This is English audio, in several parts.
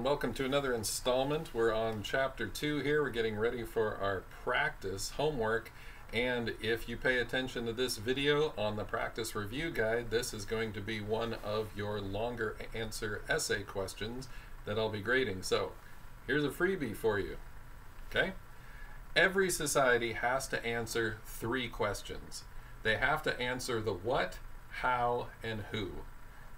and welcome to another installment. We're on chapter 2 here. We're getting ready for our practice homework, and if you pay attention to this video on the practice review guide, this is going to be one of your longer answer essay questions that I'll be grading. So here's a freebie for you. Okay? Every society has to answer 3 questions. They have to answer the what, how, and who.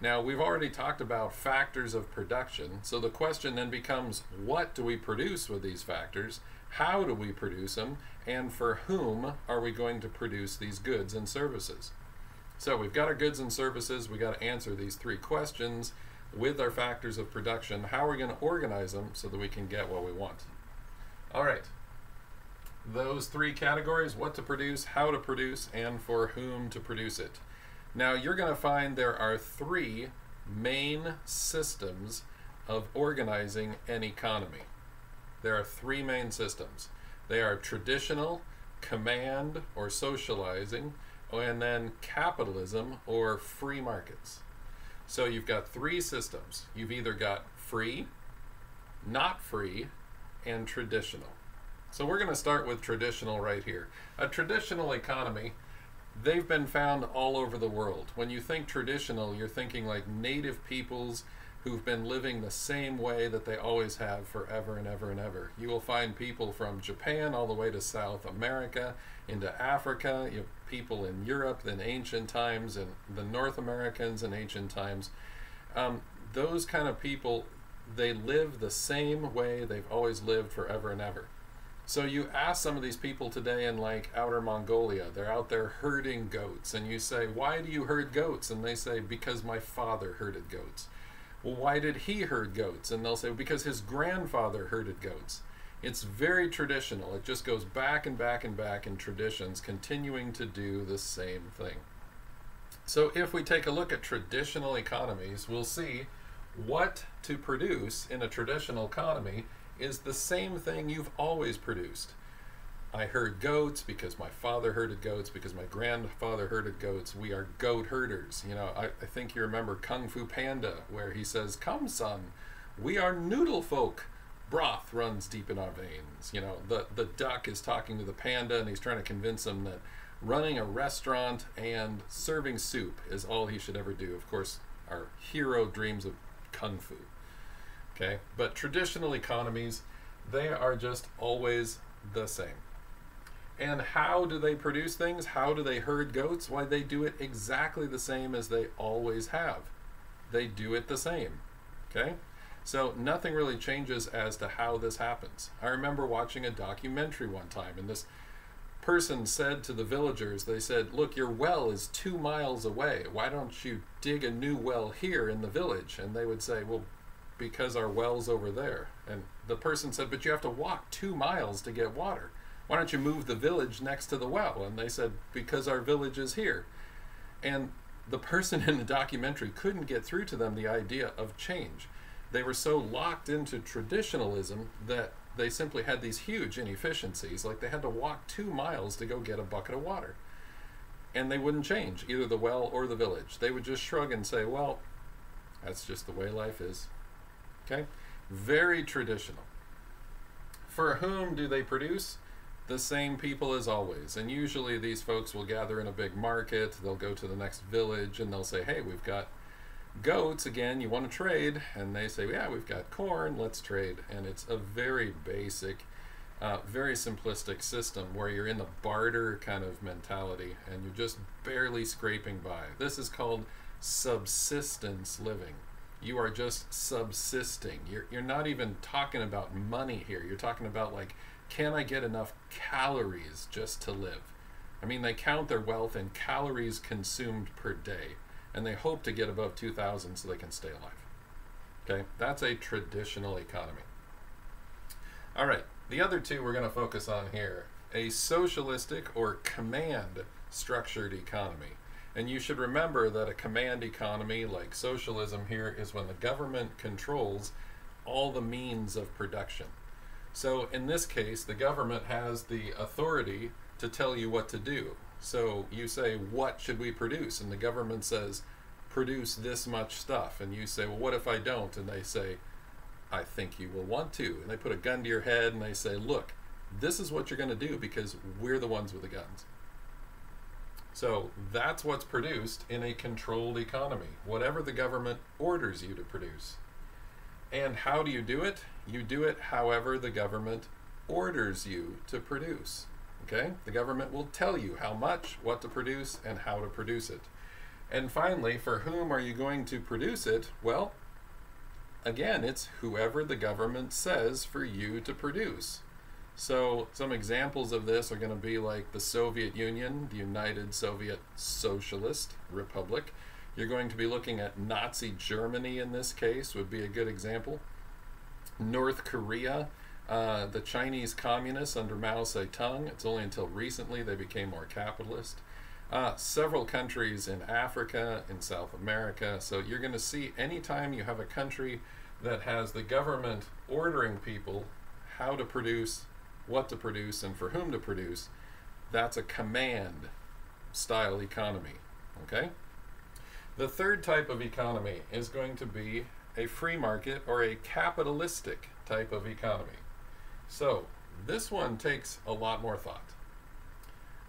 Now, we've already talked about factors of production, so the question then becomes, what do we produce with these factors? How do we produce them? And for whom are we going to produce these goods and services? So we've got our goods and services. We've got to answer these 3 questions with our factors of production. How are we going to organize them so that we can get what we want? All right. Those 3 categories: what to produce, how to produce, and for whom to produce it. Now, you're going to find there are 3 main systems of organizing an economy. There are 3 main systems. They are traditional, command or socializing, and then capitalism or free markets. So you've got 3 systems. You've either got free, not free, and traditional. So we're going to start with traditional right here. A traditional economy, they've been found all over the world. When you think traditional, you're thinking like native peoples who've been living the same way that they always have forever and ever and ever. You will find people from Japan all the way to South America, into Africa. You have people in Europe in ancient times, and the North Americans in ancient times. Those kind of people, they live the same way they've always lived forever and ever. So you ask some of these people today in like outer Mongolia, they're out there herding goats, and you say, why do you herd goats? And they say, because my father herded goats. Well, why did he herd goats? And they'll say, because his grandfather herded goats. It's very traditional. It just goes back and back and back in traditions, continuing to do the same thing. So if we take a look at traditional economies, we'll see what to produce in a traditional economy is the same thing you've always produced. I herd goats because my father herded goats, because my grandfather herded goats. We are goat herders. You know, I think you remember Kung Fu Panda, where he says, come son, we are noodle folk. Broth runs deep in our veins. You know, the duck is talking to the panda, and he's trying to convince him that running a restaurant and serving soup is all he should ever do. Of course, our hero dreams of Kung Fu. Okay, but traditional economies, they are just always the same. And how do they produce things? How do they herd goats? Why, they do it exactly the same as they always have. They do it the same. Okay, so nothing really changes as to how this happens. I remember watching a documentary one time, and this person said to the villagers, they said, look, your well is 2 miles away. Why don't you dig a new well here in the village? And they would say, well, because our well's over there. And the person said, but you have to walk 2 miles to get water. Why don't you move the village next to the well? And they said, because our village is here. And the person in the documentary couldn't get through to them the idea of change. They were so locked into traditionalism that they simply had these huge inefficiencies, like they had to walk 2 miles to go get a bucket of water. And they wouldn't change either the well or the village. They would just shrug and say, well, that's just the way life is. Okay, very traditional. For whom do they produce? The same people as always. And usually these folks will gather in a big market, they'll go to the next village, and they'll say, hey, we've got goats again, you want to trade? And they say, yeah, we've got corn, let's trade. And it's a very basic, very simplistic system where you're in the barter kind of mentality and you're just barely scraping by. This is called subsistence living. You are just subsisting. You're not even talking about money here. You're talking about, like, can I get enough calories just to live? I mean, they count their wealth in calories consumed per day, and they hope to get above 2,000 so they can stay alive. Okay, that's a traditional economy. All right, the other 2 we're going to focus on here, a socialistic or command structured economy. And you should remember that a command economy, like socialism here, is when the government controls all the means of production. So in this case, the government has the authority to tell you what to do. So you say, what should we produce? And the government says, produce this much stuff. And you say, well, what if I don't? And they say, I think you will want to. And they put a gun to your head and they say, look, this is what you're going to do because we're the ones with the guns. So that's what's produced in a controlled economy, whatever the government orders you to produce. And how do you do it? You do it however the government orders you to produce. Okay? The government will tell you how much, what to produce, and how to produce it. And finally, for whom are you going to produce it? Well, again, it's whoever the government says for you to produce. So some examples of this are going to be like the Soviet Union, the United Soviet Socialist Republic. You're going to be looking at Nazi Germany in this case, would be a good example. North Korea, the Chinese communists under Mao Zedong. It's only until recently they became more capitalist. Several countries in Africa, in South America. So you're going to see anytime you have a country that has the government ordering people how to produce, what to produce, and for whom to produce, that's a command style economy. Okay? The third type of economy is going to be a free market or a capitalistic type of economy. So this one takes a lot more thought.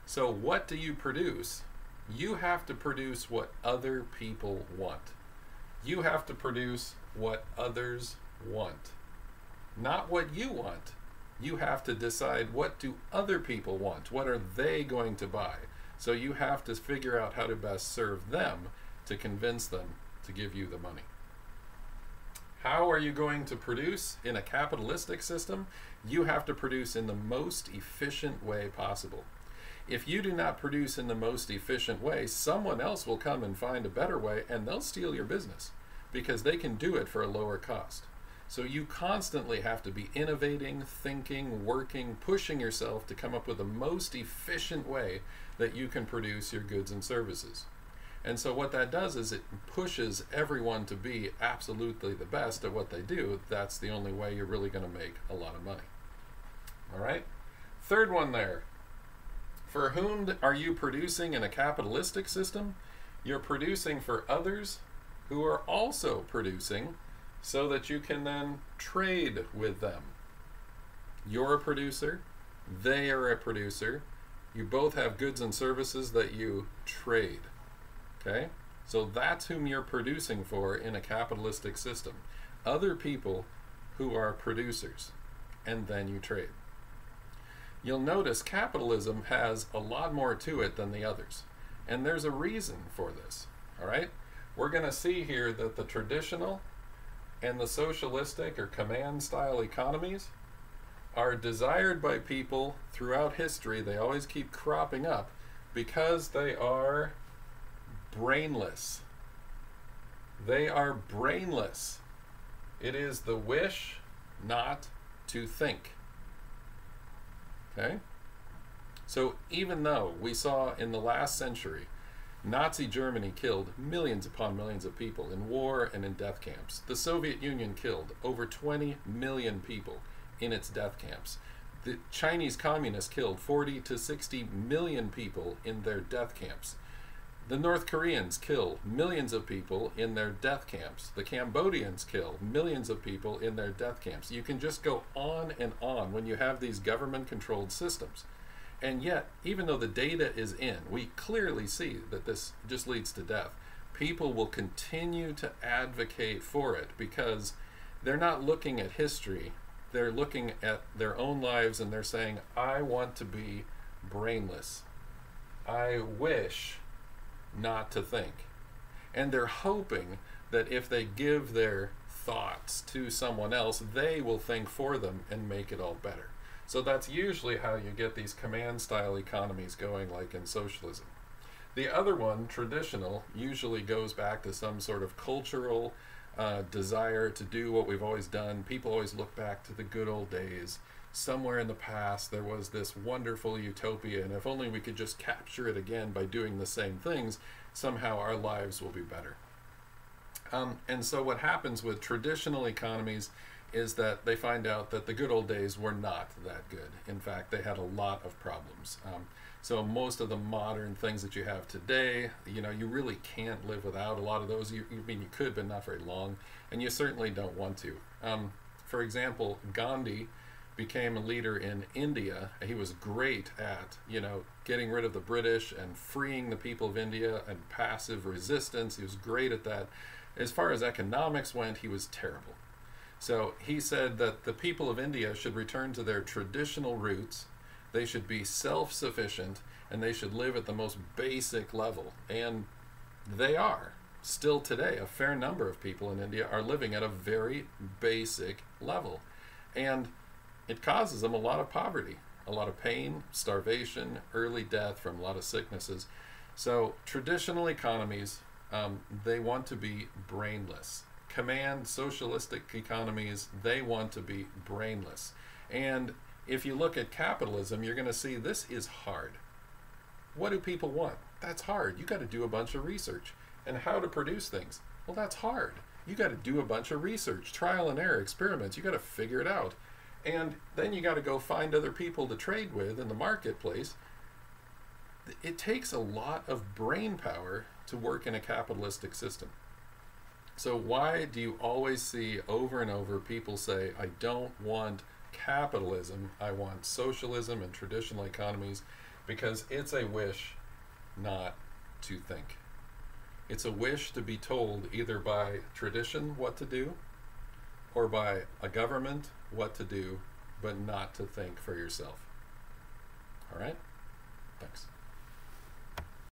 So what do you produce? You have to produce what other people want. You have to produce what others want. Not what you want. You have to decide what do other people want. What are they going to buy? So you have to figure out how to best serve them to convince them to give you the money. How are you going to produce in a capitalistic system? You have to produce in the most efficient way possible. If you do not produce in the most efficient way, someone else will come and find a better way and they'll steal your business because they can do it for a lower cost. So you constantly have to be innovating, thinking, working, pushing yourself to come up with the most efficient way that you can produce your goods and services. And so what that does is it pushes everyone to be absolutely the best at what they do. That's the only way you're really going to make a lot of money. All right? Third one there. For whom are you producing in a capitalistic system? You're producing for others who are also producing so that you can then trade with them. You're a producer, they are a producer. You both have goods and services that you trade. Okay? So that's whom you're producing for in a capitalistic system. Other people who are producers, and then you trade. You'll notice capitalism has a lot more to it than the others. And there's a reason for this. All right? We're going to see here that the traditional and the socialistic or command style economies are desired by people throughout history. They always keep cropping up because they are brainless. They are brainless. It is the wish not to think. Okay? So even though we saw in the last century Nazi Germany killed millions upon millions of people in war and in death camps, the Soviet Union killed over 20 million people in its death camps. The Chinese communists killed 40 to 60 million people in their death camps. The North Koreans kill millions of people in their death camps. The Cambodians kill millions of people in their death camps. You can just go on and on when you have these government-controlled systems. And yet, even though the data is in, we clearly see that this just leads to death. People will continue to advocate for it because they're not looking at history. They're looking at their own lives and they're saying, I want to be brainless. I wish not to think. And they're hoping that if they give their thoughts to someone else, they will think for them and make it all better. So that's usually how you get these command style economies going, like in socialism. The other one, traditional, usually goes back to some sort of cultural desire to do what we've always done. People always look back to the good old days. Somewhere in the past there was this wonderful utopia, and if only we could just capture it again by doing the same things, somehow our lives will be better. And so what happens with traditional economies is that they find out that the good old days were not that good. In fact, they had a lot of problems. So most of the modern things that you have today, you know, you really can't live without a lot of those. I mean, you could, but not very long, and you certainly don't want to. For example, Gandhi became a leader in India. He was great at, getting rid of the British and freeing the people of India and passive resistance. He was great at that. As far as economics went, he was terrible. So he said that the people of India should return to their traditional roots, they should be self-sufficient, and they should live at the most basic level. And they are. Still today, a fair number of people in India are living at a very basic level. And it causes them a lot of poverty, a lot of pain, starvation, early death from a lot of sicknesses. So traditional economies, they want to be brainless. Command socialistic economies, they want to be brainless. And if you look at capitalism, you're going to see this is hard. What do people want? That's hard. You got to do a bunch of research. And how to produce things? Well, that's hard. You got to do a bunch of research, trial and error, experiments. You got to figure it out. And then you got to go find other people to trade with in the marketplace. It takes a lot of brain power to work in a capitalistic system. So why do you always see over and over people say, I don't want capitalism, I want socialism and traditional economies? Because it's a wish not to think. It's a wish to be told either by tradition what to do or by a government what to do, but not to think for yourself. All right? Thanks.